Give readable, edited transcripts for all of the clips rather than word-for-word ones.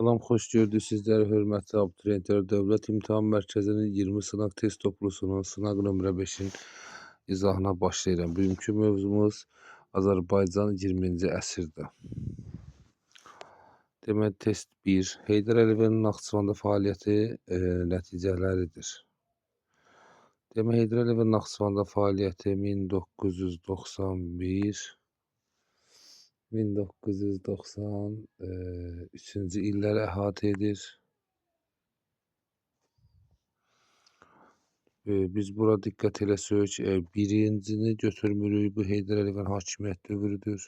Salam, xoş gördük sizləri hörmətli abituriyentlər. Dövlət İmtahan Mərkəzinin 20 sınaq test toplusunun sınaq nömrə 5-in izahına başlayıram. Bugünkü mövzumuz Azərbaycan 20-ci əsrdə. Demək, test 1. Heydər Əliyevin Naxçıvanda fəaliyyəti nəticələridir. Demək, Heydər Əliyevin Naxçıvanda fəaliyyəti 1993-cü illəri əhatə edir. Biz bura diqqət eləsək, birincini götürmürük, bu Heydər Əliyevin hakimiyyət dövrüdür.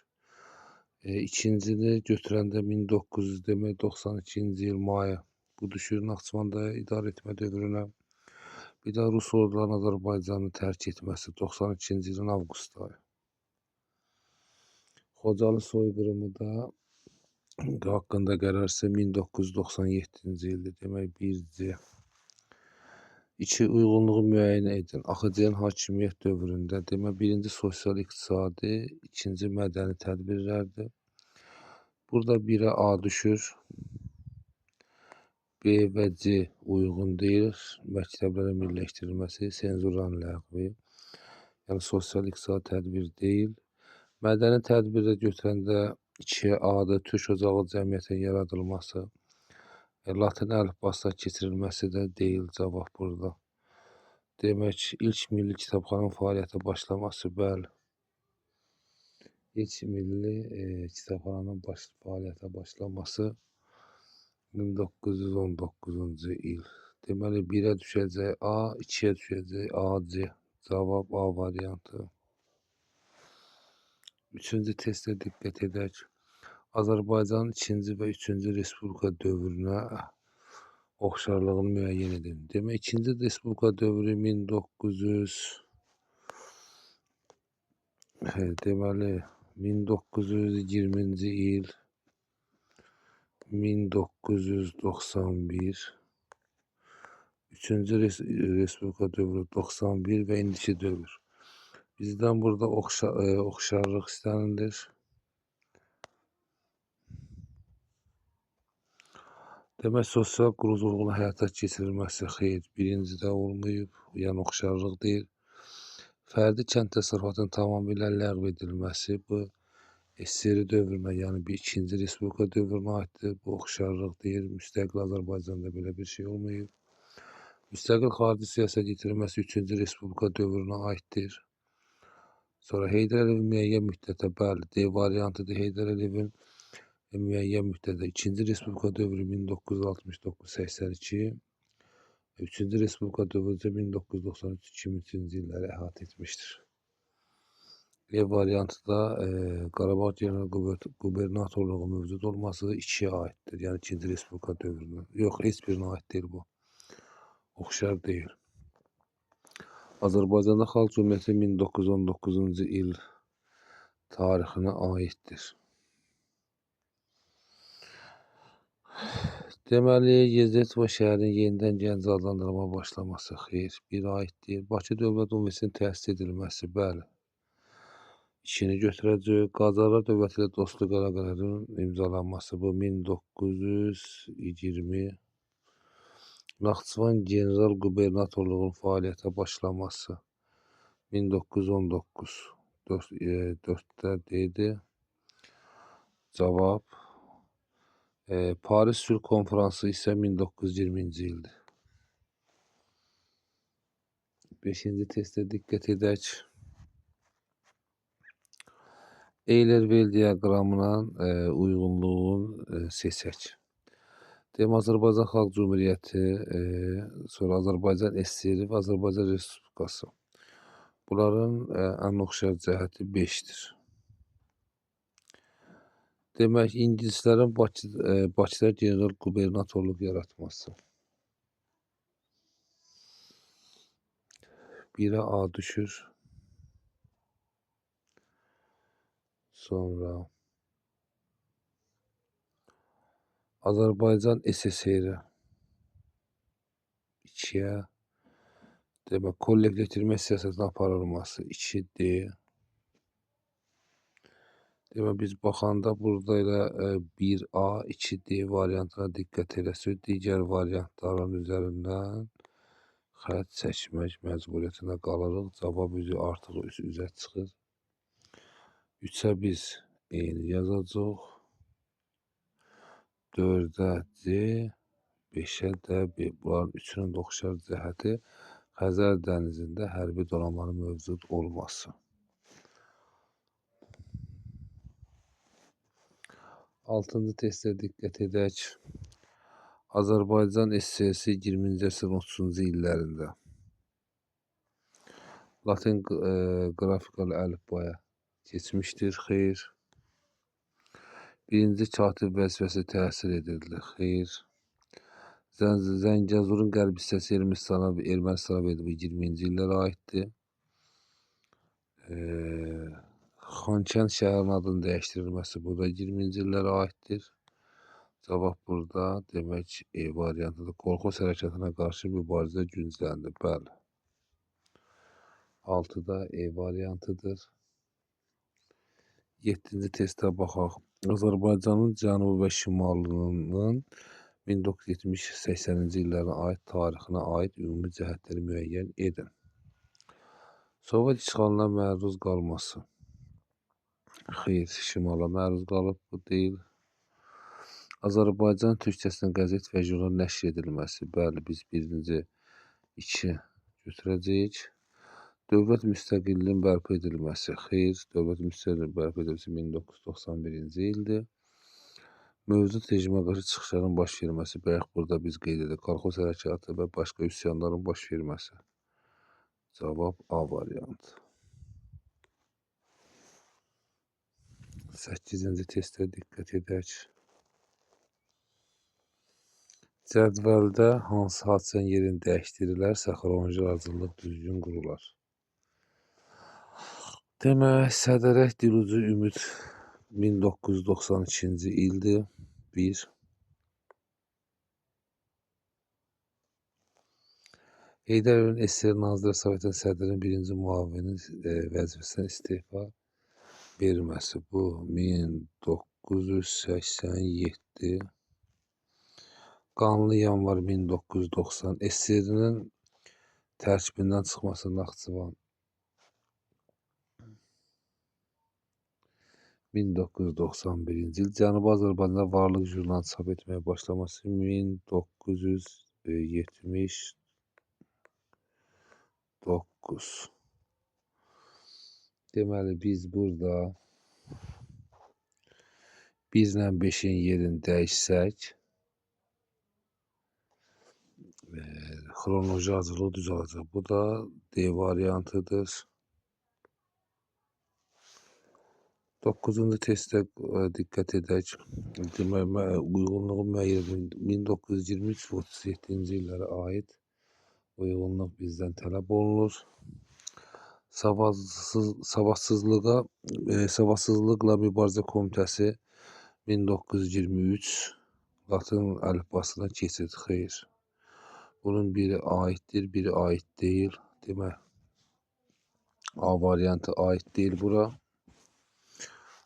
İkincini götürəndə 1992-ci il mayı, bu düşür Naxçıvanda idarə etmə dövrünə. Bir də Rus ordularının Azərbaycanı tərk etməsi 92-ci ilin avqust ayı. Xocalı soyqırımı da haqqında qərar isə 1997-ci ildir. Demək, 1C. 2. Uyğunluğu müəyyən edin. AXC-nin hakimiyyət dövründə, demək, birinci sosial-iqtisadi, ikinci mədəni tədbirlərdir. Burada 1-ə A düşür. B və C uyğun deyil. Məktəblərin birləşdirilməsi, senzuranın ləğvi. Yəni, sosial-iqtisadi tədbir deyil. Mədəni tədbirdə götürəndə 2-yə A-dır. Türk ocağı cəmiyyətin yaradılması. Latin əlifbasına keçirilməsi də deyil cavab burada. Demək, ilk milli kitabxananın fəaliyyətə başlaması, bəli. İlk milli kitabxananın fəaliyyətə başlaması 1919-cu il. Deməli, 1-ə düşəcək A, 2-yə düşəcək AC. Cavab A variantı. Üçüncü testə diqqət edək. Azərbaycanın 2-ci və 3-cü Respublika dövrünə oxşarlığını müəyyən edin. Demək, 2-ci Respublika dövrü 1920-ci il, 1991, 3-cü Respublika dövrü 91 və indiki dövr. Bizdən burada oxşarlıq istənilir. Demək, sosial quruculuğun həyata keçirilməsi xeyr, birincidə olmayıb, yəni oxşarlıq deyil. Fərdi kənd təsərrüfatının tamamilə ləğv edilməsi, bu SSR dövrünə, yəni 2-ci Respublika dövrünə aiddir. Bu oxşarlıq deyil, müstəqil Azərbaycanda belə bir şey olmayıb. Müstəqil xarici siyasət yitirilməsi 3-cü Respublika dövrünə aiddir. Sonra Heydər Əliyevin müəyyən müddətə, bəli, D variantıdır. Heydər Əliyevin müəyyən müddətə 2-ci Respublika dövrü 1969-82, 3-cü Respublika dövrü 1993-2000-ci illəri əhatə etmişdir. E variantı da Qarabağ General Qubernatorluğu mövcud olması 2-yə aiddir. Yəni 2-ci Respublika dövrünə. Yox, heç birinə aid deyil bu. Oxşar deyil. Azərbaycanda Xalq Cümhuriyyəti 1919-cu il tarixinə aiddir. Deməli, Yezdietova şəhərin yenidən Gəncə adlandırma başlaması xeyr, bir aid deyil. Bakı Dövlət Universitetinin təsis edilməsi, bəli. 2-ni götürəcək. Qacarlar dövləti ilə dostluq əlaqələrinin imzalanması, bu 1920. Naxçıvan General Qubernatorluğunun fəaliyyətə başlaması 1919. 4-də deyildi. Cavab. Paris Sülh Konfransı isə 1920-ci ildir. 5-ci testə diqqət edək. Eyler-Bell diaqramının uyğunluğunu seçək. Deyəm, Azərbaycan Xalq Cümhuriyyəti, sonra Azərbaycan SSR və Azərbaycan Respublikası. Bunların ən oxşar cəhəti 5-dir. Demək, ingilislərin Bakıda general qubernatorluq yaratması. 1-ə A düşür. Sonra Azərbaycan SSR 2-yə. Demək, kollektivləşdirmə siyasətinin aparılması 2D. Demək biz baxanda burada elə 1A, 2D variantına diqqət eləsək, digər variantların üzərindən xətt çəkmək məcburiyyətində qalırıq. Cavab üzü artıq üzə çıxır. 3-ə biz eyni yazacaq. 4-ə C, 5-ə də B. Bunların üçünün də oxşar cəhəti Xəzər dənizində hərbi donanmanın mövcud olması. 6-cı testə diqqət edək. Azərbaycan SSR 20-ci əsrin 30-cu illərində Latin qrafikalı əlifbaya keçmişdir, xeyr. Birinci katib vəzifəsi təhsil edildi, xeyr. Zəngəzurun qərb hissəsi Ermənistana verilib 20-ci illərə aiddir. Xankənd şəhərinin adının dəyişdirilməsi burada 20-ci illərə aiddir. Cavab burada demək E variantıdır. Kolxoz hərəkatına qarşı mübarizə gücləndi. Bəli. 6-da E variantıdır. 7-ci testə baxaq. Azərbaycanın cənubu və şimalının 1970-80-ci illərinə aid tarixinə aid ümumi cəhətləri müəyyən edin. Sovet işğalına məruz qalması. Xeyr, şimala məruz qalıb, bu deyil. Azərbaycan türkçəsində qəzet və jurnal nəşr edilməsi. Bəli, biz birinci 2 götürəcəyik. Dövlət müstəqilliyinin bərpa edilməsi. Xeyr, dövlət müstəqilliyinin bərpa edilməsi 1991-ci ildir. Mövcud rejimə qarşı çıxışların baş verməsi. Bayaq burada biz qeyd edirik. Kolxoz hərəkatı və başqa üsyanların baş verməsi. Cavab A variantı. 8-ci testə diqqət edək. Cədvəldə hansı hadisənin yerini dəyişdirilərsə, xronoloji ardıcıllıq düzgün qurular. Demək, Sədərək Dilucu Ümid 1992-ci ildir. 1. Heydər Əliyevin SSR Nazirlər Sovetinin sədrinin birinci müavini vəzifəsindən istefa verməsi. Bu 1987. Qanlı yanvar 1990. SSR-nin tərkibindən çıxması Naxçıvan 1991-ci il. Cənubi Azərbaycanda Varlıq jurnalı çap etməyə başlaması 1979. Deməli, biz burada 1 ilə 5-in yerini dəyişsək, xronoloji ardıcıllıq düz olacaq. Bu da D variantıdır. 9-cu testə diqqət edək. Demək, uyğunluğu müəyyən 1923-37-ci illərə aid uyğunluq bizdən tələb olunur. Savadsızlıqla Mübarizə Komitəsi 1923 Latın əlifbasına keçid, xeyr. Bunun biri aiddir, biri aid deyil. Demək, A variantı aid deyil bura.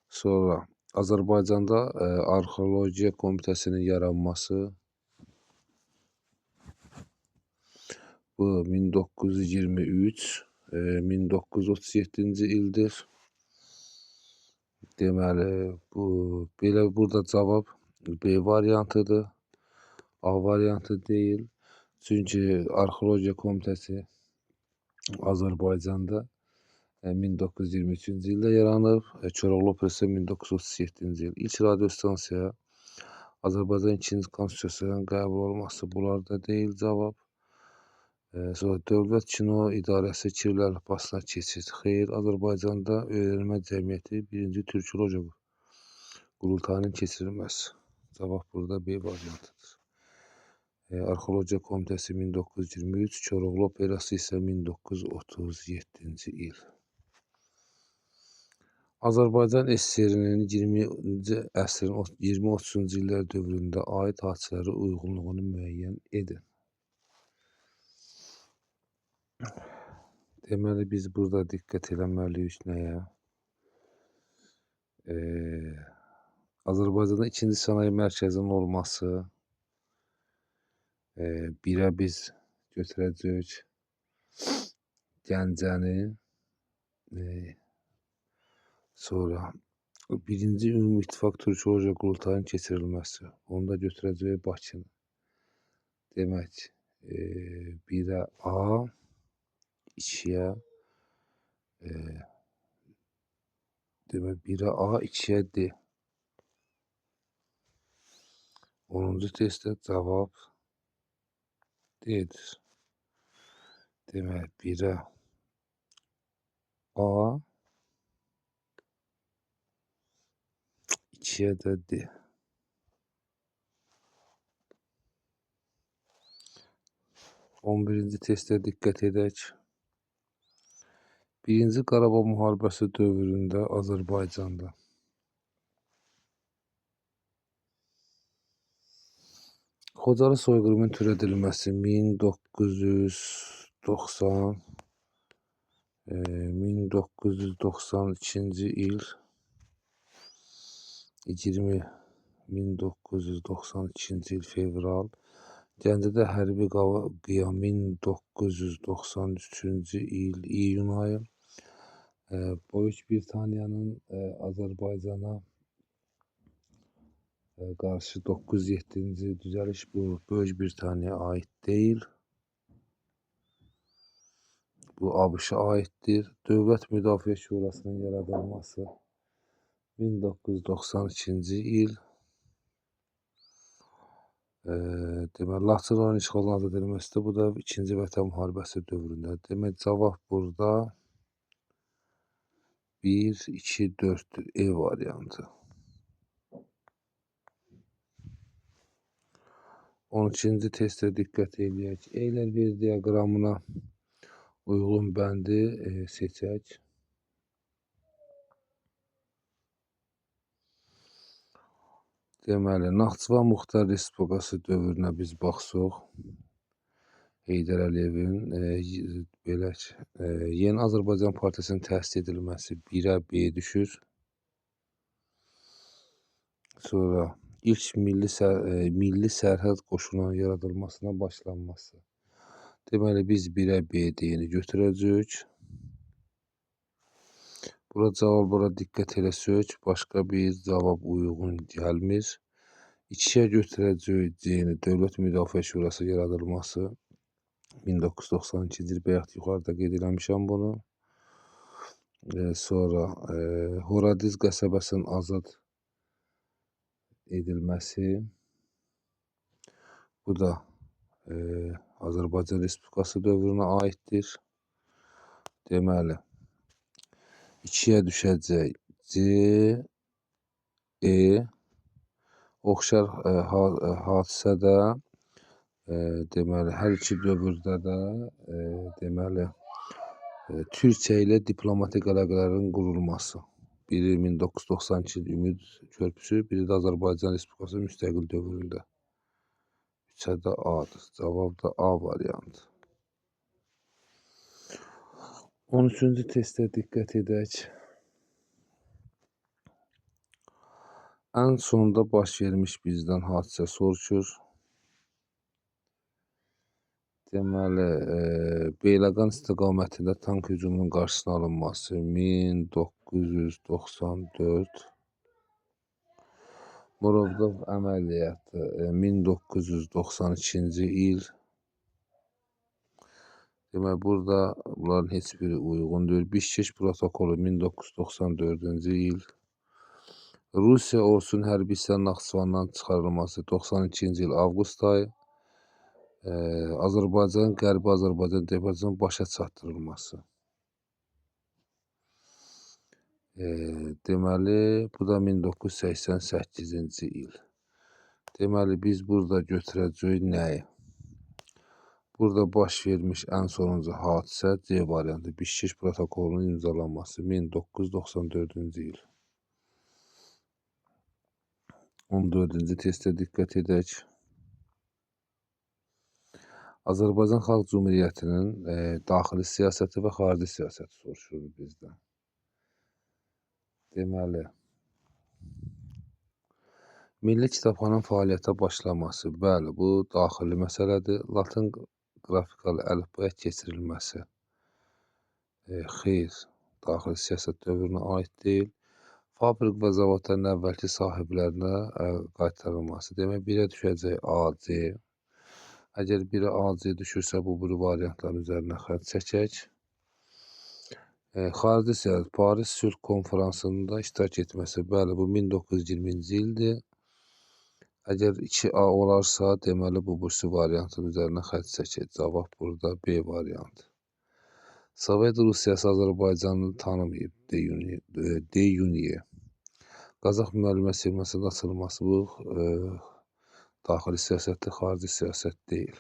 Sonra Azərbaycanda Arxeologiya Komitəsinin yaranması. Bu 1923-1937-ci ildir. Deməli, burada cavab B variantıdır. A variantı deyil. Çünki Arxeologiya Komitəsi Azərbaycanda 1923-cü ildə yaranıb, Koroğlu Operası 1937-ci il. İlk radiostansiya Azərbaycan 2-ci Konstitusiyasının qəbul olması, bunlar da deyil cavab. Sonra Dövlət Kino İdarəsi Kiril əlifbasına keçid, xeyr. Azərbaycanda Öyrənmə Cəmiyyəti 1-ci Türkologiya Qurultayının keçirilməsi. Cavab burada B variantıdır. Arxeologiya Komitəsi 1923, Koroğlu Operası isə 1937-ci il. Azərbaycan SSR-nin 20-ci əsrin 20-30-cu illər dövründə aid hadisələri uyğunluğunu müəyyən edin. Deməli, biz burada diqqət eləməliyik nəyə? Azərbaycanda ikinci sənaye mərkəzinin olması, birə biz götürəcəyik Gəncəni, sonra birinci Ümumi İttifaq Türkologiya Qurultayının keçirilməsi, onu da götürəcəyik Bakını. Demək, birə A, 2-yə, demək, birə A, 2-yə D. 10-cu testdə cavab D-dir. Demək, birə A, 2-yə də D. 11-ci testə diqqət edək. Birinci Qarabağ müharibəsi dövründə Azərbaycanda Xocalı soyqırımının törədilməsi 1992-ci il 1992-ci il fevral, Gəncədə hərbi qiyam 1993-cü il iyun ayı, Böyük Britaniyanın Azərbaycana qarşı 9-7-ci düzəliş bu Böyük Britaniyaya aid deyil. Bu ABŞ-a aiddir. Dövlət Müdafiə Şurasının yaradılması 1992-ci il. Demək, Laçın rayon işğaldan azad edilməsi də bu da 2-ci Vətən müharibəsi dövründə. Demək, cavab burada 1, 2, 4-dür. E variantı. 12-ci testə diqqət edək. Eylər bir diaqramına uyğun bəndi seçək. Deməli, Naxçıvan Muxtar Respublikası dövrünə biz baxsaq, Heydər Əliyevin Yeni Azərbaycan Partiyasının təsis edilməsi 1-ə B düşür. Sonra ilk milli sərhəd qoşununun yaradılmasına başlanması. Deməli, biz 1-ə B deyini götürəcəyik. Bura cavablara diqqət eləsək, başqa bir cavab uyğun gəlmir. 2-yə götürəcəyik C-ni, Dövlət Müdafiə Şurası yaradılması. 1992-ci il bayaq yuxarıda qeyd eləmişəm bunu. Sonra Horadiz qəsəbəsinin azad edilməsi. Bu da Azərbaycan Respublikası dövrünə aiddir. Deməli, 2-yə düşəcək C, E. Oxşar hadisədə, deməli, hər iki dövrdə də deməli, Türkiyə ilə diplomatik əlaqələrin qurulması. Biri 1992 il Ümid körpüsü, biri də Azərbaycan Respublikası müstəqil dövründə. 3-ə də A-dır. Cavab da A variantı. 13-cü testə diqqət edək. Ən sonda baş vermiş bizdən hadisə soruşur. Deməli, Beyləqan istiqamətində tank hücumunun qarşısının alınması 1994. Murovdov əməliyyatı 1992-ci il. Demək, burada bunların heç biri uyğun deyil. Bişkek protokolu 1994-cü il. Rusiya ordusunun hərbi hissənin Naxçıvandan çıxarılması 92-ci il avqust ayı. Azərbaycanın Qərbi Azərbaycan departmanının başa çatdırılması. Deməli, bu da 1988-ci il. Deməli, biz burada götürəcəyik nəyi? Burada baş vermiş ən sonuncu hadisə C variantı, Bişkek protokolunun imzalanması 1994-cü il. 14-cü testə diqqət edək. Azərbaycan Xalq Cümhuriyyətinin daxili siyasəti və xarici siyasəti soruşulur bizdən. Deməli, Milli Kitabxananın fəaliyyətə başlaması. Bəli, bu daxili məsələdir. Latın qrafikalı əlifbaya keçirilməsi. Xeyr, daxili siyasət dövrünə aid deyil. Fabrik və zavodların əvvəlki sahiblərinə qaytarılması. Demək, birə düşəcək AC. Əgər biri AC düşürsə, bu biri variantların üzərinə xətt çəkək. Xarici siyasət, Paris Sülh Konferansında iştirak etməsi. Bəli, bu 1920-ci ildir. Əgər 2A olarsa, deməli, bu birisi variantın üzərinə xətt çəkək. Cavab burada B variantı. Sovet Rusiyası Azərbaycanı tanımayıb, de Uniye. Qazaq müəllimə silməsinin açılması bu daxili siyasətdir, xarici siyasət deyil.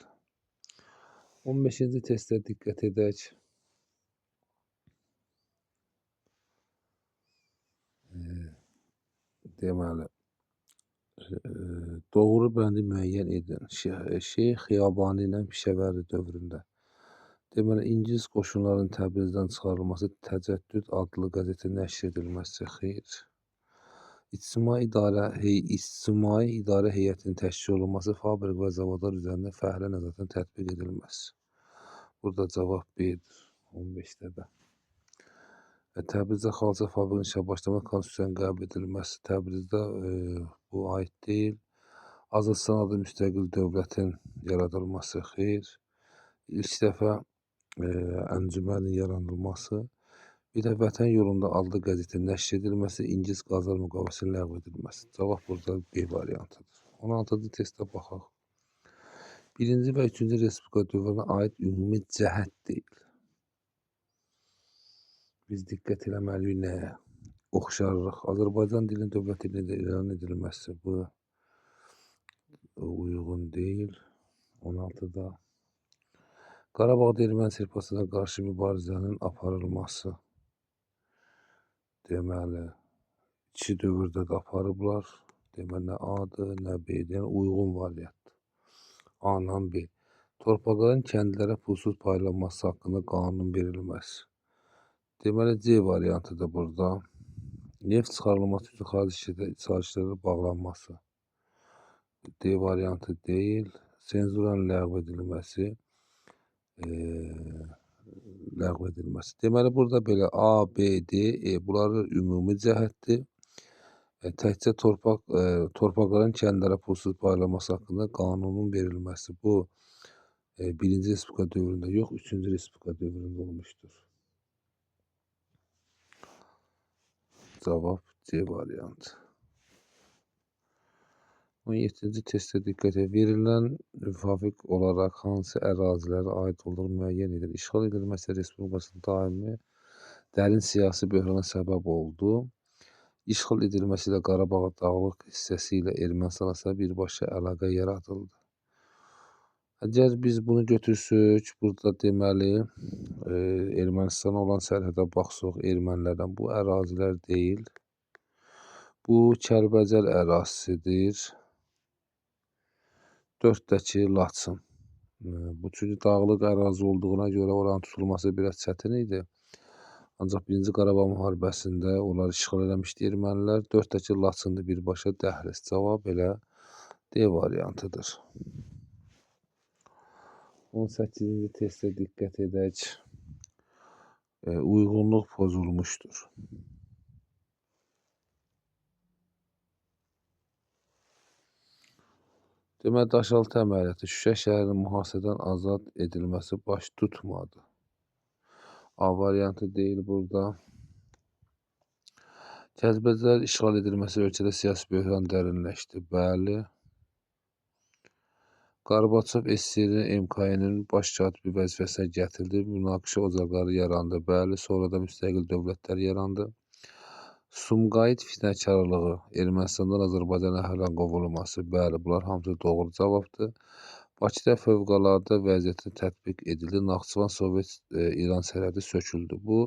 15-ci testə diqqət edək. Deməli, doğru bəndi müəyyən edin. Şeyx Xiyabani ilə Pişəvəri dövründə. Deməli, İngilis qoşunların Təbrizdən çıxarılması, Təcəddüd adlı qəzetin nəşr edilməsi. Xeyr. İctimai idarə heyətinin təşkil olunması, fabrik və zavodlar üzərində fəhlə nəzarətinin tətbiq edilməsi. Burada cavab B-dir, 15-də də. Təbrizdə xalça fabrikin işə başlamaq konstitusiyanın qəbul edilməsi. Təbrizdə bu aid deyil. Azərbaycan adlı müstəqil dövlətin yaradılması. Xeyr. İlk dəfə əncümənin yaradılması. Bir də Vətən yolunda adlı qəzetin nəşr edilməsi, İngilis Qazar müqaviləsinin ləğv edilməsi. Cavab burada B variantıdır. 16-cı testə baxaq. 1-ci və 3-cü Respublika dövrünə aid ümumi cəhət deyil. Biz diqqət eləməliyik nəyə? Oxşarlıq. Azərbaycan dilinin dövlət dilində elan edilməsi. Bu uyğun deyil. 16-da. Qarabağda erməni sərkərdəsinə qarşı mübarizənin aparılması. Deməli, iki dövrdə də aparıblar. Deməli, nə A-dır, nə B-dir. Yəni, uyğun variantdır. A-la B. Torpaqların kəndlərə pulsuz paylanması haqqında qanun verilməsi. Deməli, C variantıdır burada. Neft çıxarılması üçün xarici sazişlərlə bağlanması. D variantı deyil. Senzuranın ləğv edilməsi. Deməli, burada belə A, B, D, E bunları ümumi cəhətdir. Təkcə torpaqların kəndlərə pulsuz paylanması haqqında qanunun verilməsi. Bu 1-ci Respublika dövründə yox, 3-cü Respublika dövründə olmuşdur. Cavab C variantı. 17-ci testə diqqət edin. Verilən müvafiq olaraq hansı ərazilərə aid olduğu müəyyən edilir. İşğal edilməsi Respublikasının daimi dərin siyasi böhrana səbəb oldu. İşğal edilməsi ilə Qarabağ dağlıq hissəsi ilə Ermənistan arasında birbaşa əlaqə yaradıldı. Əgər biz bunu götürsək, burada deməli Ermənistana olan sərhədə baxsaq ermənilərdən bu ərazilər deyil. Bu Kəlbəcər ərazisidir. 4-dəki Laçın. Bu çünki dağlıq ərazi olduğuna görə oranın tutulması biraz çətin idi. Ancaq 1-ci Qarabağ müharibəsində onlar işğal eləmişdi ermənilər. 4-dəki Laçındır birbaşa dəhliz. Cavab elə D variantıdır. 18-ci testə diqqət edək. Uyğunluq pozulmuşdur. Deməli, Daşaltı əməliyyatı Şuşa şəhərinin mühasirədən azad edilməsi baş tutmadı. A variantı deyil burada. Kəlbəcər işğal edilməsi ölkədə siyasi böhran dərinləşdi. Bəli. Qarbaçov SSR-in MKN-in baş katibi vəzifəsinə gətirildi. Münaqişə ocaqları yarandı. Bəli, sonra da müstəqil dövlətlər yarandı. Sumqayıt fitnəkarlığı, Ermənistandan Azərbaycan əhalidən qovulması. Bəli, bunlar hamısı doğru cavabdır. Bakıda fövqəladə vəziyyəti tətbiq edildi. Naxçıvan Sovet-İran sərhədi söküldü. Bu,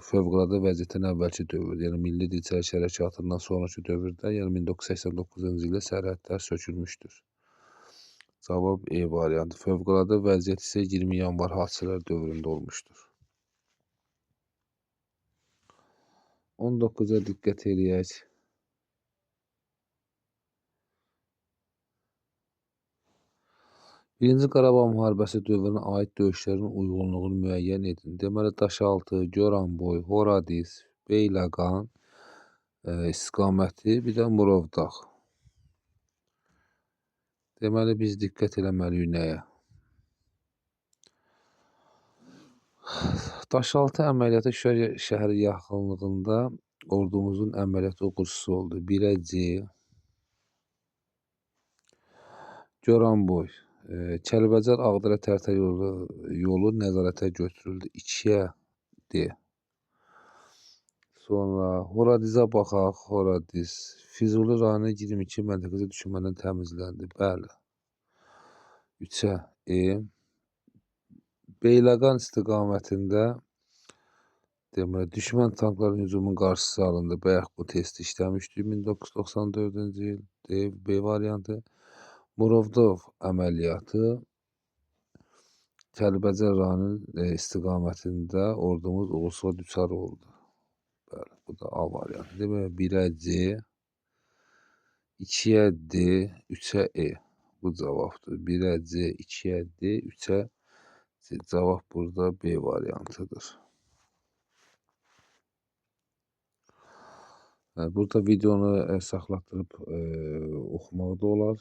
fövqəladə vəziyyətin əvvəlki dövrdür. Yəni, Milli Dirçəliş Hərəkatından sonraki dövrdə, yəni 1989-cu ildə sərhədlər sökülmüşdür. Cavab E variantı. Fövqəladə vəziyyət isə 20 yanvar hadisələr dövründə olmuşdur. 19-a diqqət eləyək. Birinci Qarabağ müharibəsi dövrünə aid döyüşlərin uyğunluğunu müəyyən edin. Deməli, Daşaltı, Goranboy, Horadiz, Beyləqan istiqaməti, bir də Murovdağ. Deməli, biz diqqət eləməliyik nəyə? Daşaltı əməliyyatı Şuşa şəhəri yaxınlığında ordumuzun əməliyyat uğursuzu oldu. 1-ə C, Goranboy, Kəlbəcər Ağdərə Tərtər yolu nəzarətə götürüldü. 2-ə D. Sonra Horadizə baxaq, Horadiz. Füzuli rayonu 22 məntəqəsi düşməndən təmizləndi. Bəli. 3-ə E. Beyləqan istiqamətində deməli, düşmən tankların hücumunun qarşısı alındı. Bayaq bu testi işləmişdik 1994-cü il. D, B variantı. Murovdov əməliyyatı Kəlbəcər rayonunun istiqamətində ordumuz uğursuzluğa düçar oldu. Bəli, bu da A variantı. Demək, 1-ə C, 2-ə D, 3-ə E. Bu cavabdır. 1-ə C, 2-ə D, 3-ə C. Cavab burada B variantıdır. Burada videonu saxlatdırıb oxumaq da olar.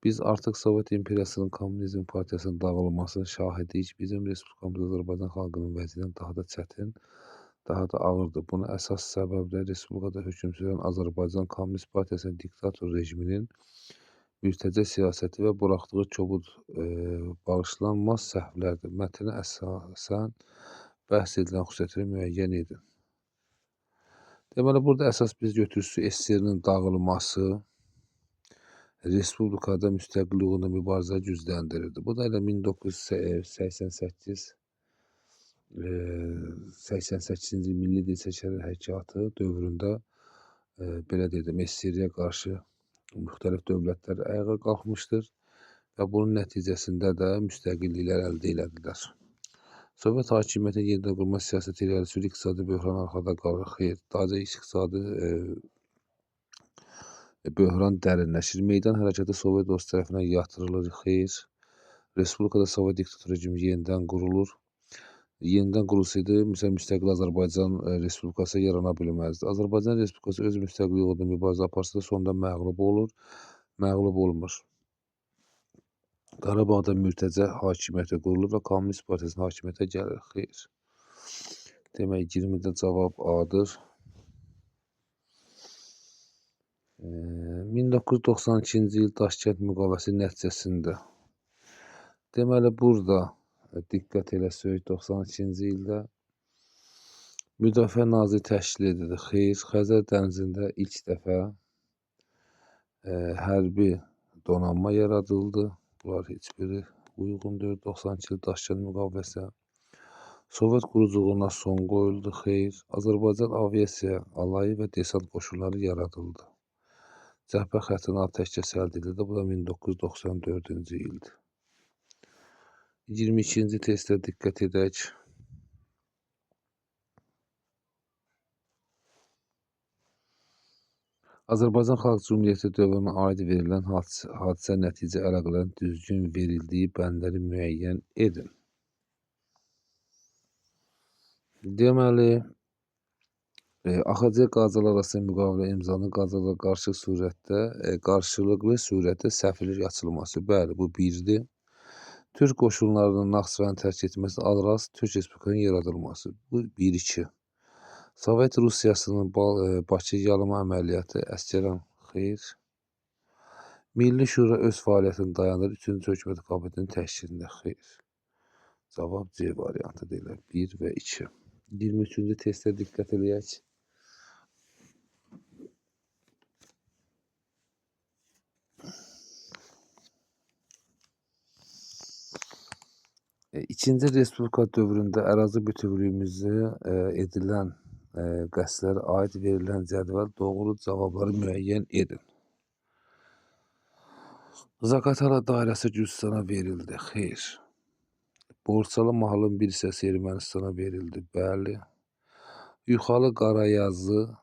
Biz artıq Sovet İmperiyasının Komünizm Partiyasının dağılmasının şahidiyik. Bizim Respublikamız Azərbaycan xalqının vəziyyətindən daha da çətin, daha da ağırdır. Buna əsas səbəb də Respublikada hökm sürən Azərbaycan Komünist Partiyasının diktator rejiminin mürtəce siyasəti və buraxdığı kobud bağışlanmaz səhvlərdir. Mətnə əsasən bəhs edilən xüsusiyyətləri müəyyən edin. Deməli, burada əsas biz götürürsük SSR-nin dağılması, Respublikada müstəqillik uğrunda mübarizə gücləndirirdi. Bu da elə 1988-ci Milli Dil Seçkiləri Hərəkatı dövründə belə dedim, SSR-yə qarşı müxtəlif dövlətlər ayağa qalxmışdır və bunun nəticəsində də müstəqilliklər əldə elədilər. Sovet hakimiyyəti yenidən qurma siyasəti irəli sürür, iqtisadi böhran arxada qalır. Xeyr, daha iqtisadi böhran dərinləşir. Meydan hərəkatı Sovet dostu tərəfindən yatırılır. Xeyr, Respublikada Sovet diktator rejimi yenidən qurulur. Yenidən qurulsaydı, məsələn, müstəqil Azərbaycan Respublikası yarana bilməzdi. Azərbaycan Respublikası öz müstəqilliyi uğrunda mübarizə aparsa da sonunda məğlub olur, məğlub olmur. Qarabağda mürtəcə hakimiyyəti qurulur və Komünist Partiyasının hakimiyyətə gəlir. Xeyr. Demək, 20-də cavab A-dır. 1992-ci il Daşkənd müqaviləsi nəticəsində. Deməli, burada diqqət eləsək, 92-ci ildə Müdafiə Naziri təşkil edildi. Xeyr, Xəzər dənizində ilk dəfə hərbi donanma yaradıldı. Bunlar heç biri uyğun deyil. 92 il Daşkənd müqaviləsi. Sovet quruculuğuna son qoyuldu. Xeyr, Azərbaycan aviasiya alayı və desant qoşunları yaradıldı. Cəbhə xəttinin atəşkəs əldə edildi. Bu da 1994-cü ildir. 22-ci testə diqqət edək. Azərbaycan Xalq Cümhuriyyəti dövrünə aid verilən hadisə nəticə əlaqələrin düzgün verildiyi bəndləri müəyyən edin. Deməli, AXC Qazalar arasında müqavilə imzalanın Qazalara qarşılıqlı surətdə səfirlik açılması. Bəli, bu birdir. Türk qoşunlarının Naxçıvanı tərk etməsi, Araz Türk Respublikasının yaradılması. Bu 1-2. Sovet Rusiyasının Bakı yalama əməliyyatı, Əsgəran. Xeyr. Milli Şura öz fəaliyyətini dayandırır, 3-cü hökumət kabinetinin təşkilində. Xeyr. Cavab C variantı deyilər. 1 və 2. 23-cü testə diqqət edək. İkinci Respublika dövründə ərazi bütövlüyümüzə edilən qəsdlərə aid verilən cədvəl doğru cavabları müəyyən edin. Zaqatala dairəsi Gürcüstana verildi. Xeyr. Borçalı mahalın bir hissəsi Ermənistana verildi. Bəli. Yuxalı Qarayazı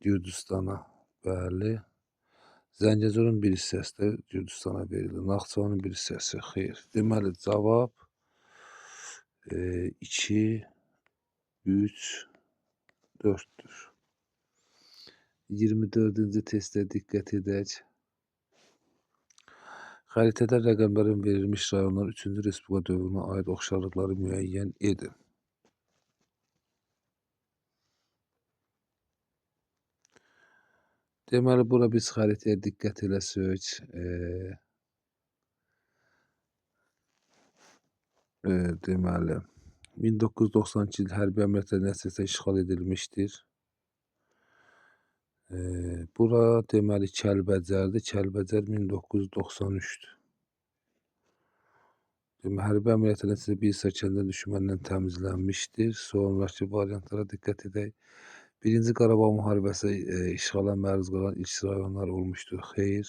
Gürcüstana. Bəli. Zəngəzurun bir hissəsi də Gürcüstana verildi. Naxçıvanın bir hissəsi xeyr. Deməli cavab 2, 3, 4-dür. 24-cü testə diqqət edək. Xəritədə rəqəmlərin verilmiş rayonlar 3-cü Respublika dövrünə aid oxşarlıqları müəyyən edin. Deməli, bura biz xəritəyə diqqət eləsək, deməli, 1992 il hərbi əməliyyatlar nəticəsində işğal edilmişdir. Bura deməli Kəlbəcərdir. Kəlbəcər 1993'dür. Deməli, hərbi əməliyyatlar nəticəsində bir sıra kəndlər düşməndən təmizlənmişdir. Sonraki variantlara diqqət edək. 1-ci Qarabağ müharibəsi işğala məruz qalan ilk rayonlar olmuşdur. Xeyr.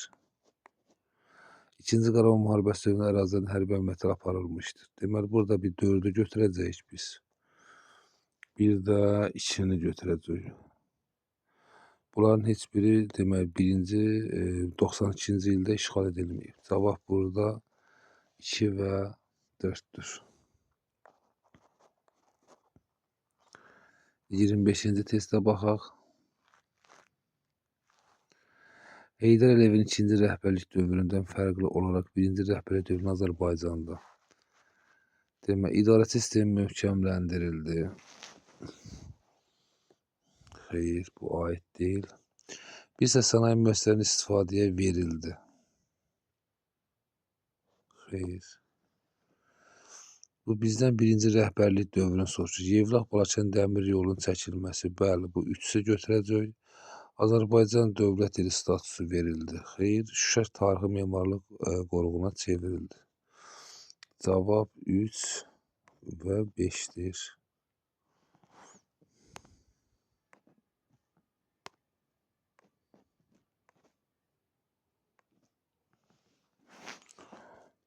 2-ci Qarabağ müharibəsi dövründə ərazilərdə hərbi əməliyyatlar aparılmışdır. Deməli, burada bir 4'ü götürəcəyik biz. Bir də 2'ni götürəcəyik. Bunların heç biri deməli 92-ci ildə işğal edilməyib. Cavab burada 2 və 4'dür. 25-ci testə baxaq. Heydər Əliyevin 2-ci rəhbərlik dövründən fərqli olaraq 1-ci rəhbərlik dövrünün Azərbaycanda idarəçi sistemi möhkəmləndirildi. Xeyr, bu aid deyil. Bir isə sənaye müəssisələrinin istifadəyə verildi. Xeyr. Bu bizdən 1-ci rəhbərlik dövrünü soruşur. Yevlax-Balakən dəmir yolunun çəkilməsi. Bəli, bu 3'ü götürəcək. Azərbaycan dövlət ili statusu verildi. Xeyr, Şuşa tarixi memarlıq qoruğuna çevrildi. Cavab 3 və 5'dir.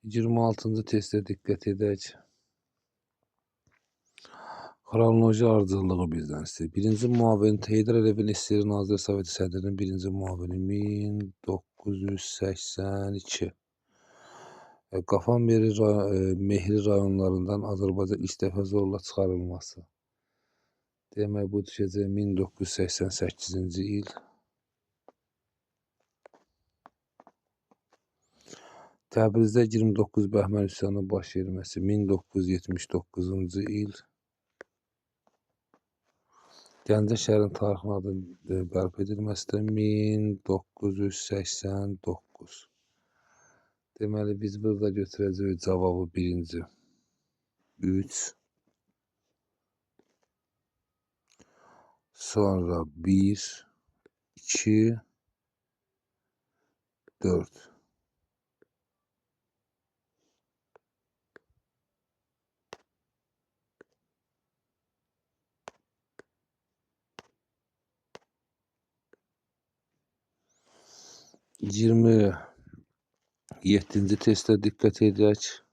Iyirmi 6-cı testə diqqət edək. Xronoloji ardıcıllığı bizdən istəyir. 1-ci müavin Heydər Əliyevin SSR Nazirlər Soveti sədrinin 1-ci müavini 1982. Qafan Mehri rayonlarından Azərbaycan ilk dəfə zorla çıxarılması. Demək, bu düşəcək 1988-ci il. Təbrizdə 29 Bəhmən üsyanının baş verməsi 1979-cu il. Gəncə şəhərin tarixinin adının bərpa edilməsi də 1989. Deməli, biz burada götürəcəyik cavabı 1-ci 3. Sonra 1, 2, 4. Iyirmi 7-ci testə diqqət edək.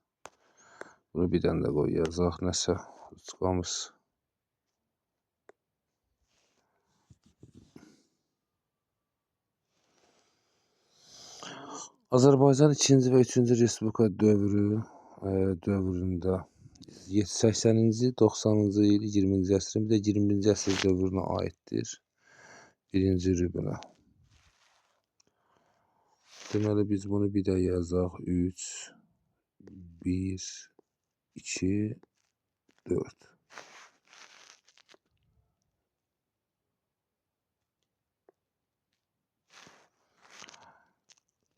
Bunu bir dənə də qoy yazaq, nəsə çıxamız. Azərbaycan 2-ci və 3-cü Respublika dövründə 80-ci, 90-cı il, 20-ci əsrin, bir də 20-ci əsr dövrünə aiddir. 1-ci rübünə. Deməli, biz bunu bir də yazaq. 3, 1, 2, 4.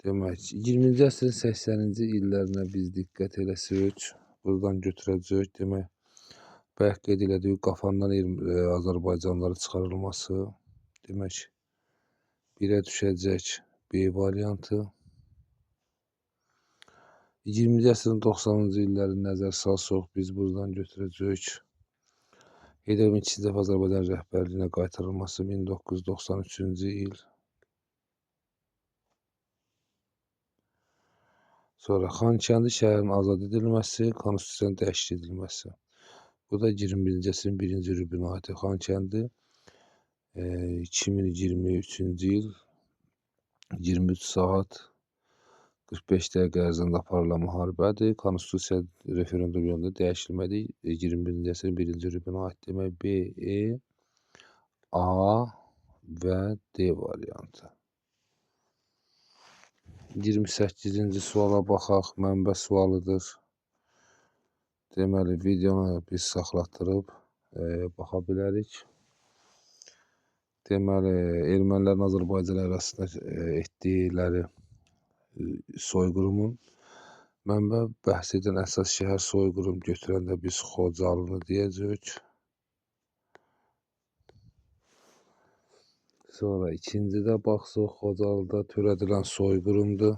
Demək, 20-ci əsrin 80-ci illərinə biz diqqət eləsək, buradan götürəcək. Demək, bayaq qeyd elədik, Qafandan Azərbaycanlıların çıxarılması. Demək, 1'ə düşəcək B variantı. 20-ci əsrin 90-cı illərini nəzər salsaq, biz buradan götürəcək. Heydər Əliyevin 2-ci dəfə Azərbaycan rəhbərliyinə qaytarılması 1993-cü il. Sonra Xankəndi şəhərinin azad edilməsi, konstitusiyanın dəyişiklik edilməsi. Bu da 21-ci əsrin 1-ci rübünə aiddir. Xankəndi 2023-cü il 23 saat 45 dəqiqə ərzində aparılan müharibədir. Konstitusiya referendum yolunda dəyişilmədi. 21-ci əsrin 1-ci rübuna aid demək B, E, A və D variantı. 28-ci suala baxaq. Mənbə sualıdır. Deməli, videonu biz saxlatdırıb baxa bilərik. Deməli, ermənilərin Azərbaycan ərazisində etdikləri soyqırımın mənbə bəhs edən əsas şəhər soyqırım götürəndə biz Xocalını deyəcəyik. Sonra ikincidə baxsaq, Xocalıda törədilən soyqırımdır.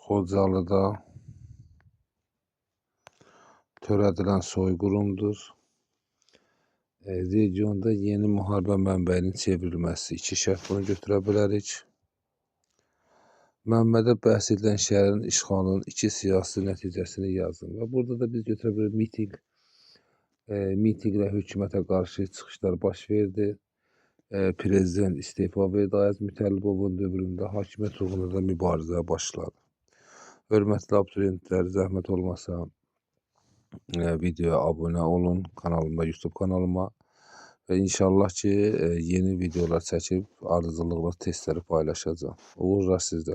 Xocalıda törədilən soyqırımdır. Regionda yeni müharibə mənbəyinin çevrilməsi. 2 şərt bunu götürə bilərik. Mənbədə bəhs edilən şəhərin işğalının 2 siyasi nəticəsini yazın. Və burada da biz götürə bilərik mitinqlə hökumətə qarşı çıxışlar baş verdi. Prezident istefa verdi Ayaz Mütəllibovun dövründə. Hakimiyyət uğrunda mübarizə başladı. Hörmətli abituriyentlər, zəhmət olmasa videoya abunə olun YouTube kanalıma və inşallah ki yeni videolar çəkib ardıcıllıqla testləri paylaşacağım. Uğurlar sizlərə.